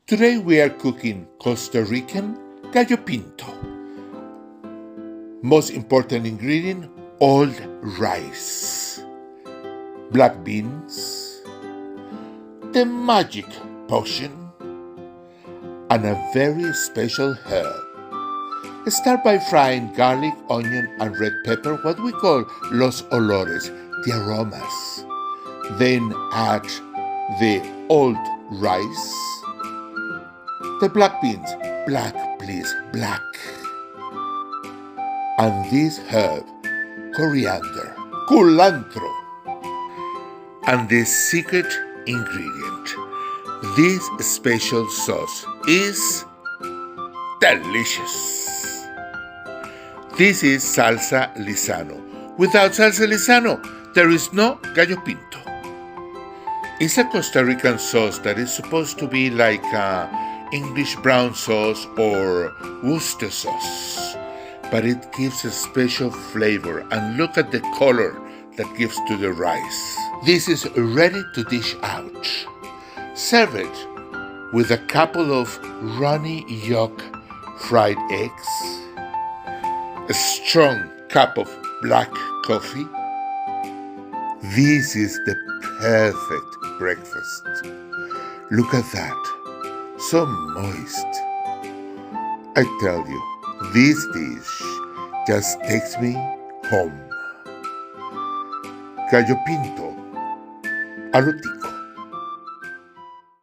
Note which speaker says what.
Speaker 1: Today we are cooking Costa Rican Gallo Pinto. Most important ingredient, old rice, black beans, the magic potion, and a very special herb. Start by frying garlic, onion, and red pepper, what we call los olores, the aromas. Then add the old rice, the black beans, black please, black, and this herb, coriander, culantro, and the secret ingredient. This special sauce is delicious. This is salsa Lizano. Without salsa Lizano, there is no Gallo Pinto. It's a Costa Rican sauce that is supposed to be like English brown sauce or Worcester sauce, but it gives a special flavor, and look at the color that gives to the rice. This is ready to dish out. Serve it with a couple of runny yolk fried eggs, a strong cup of black coffee. This is the perfect breakfast. Look at that. So moist. I tell you, this dish just takes me home. Gallo Pinto, a lo tico.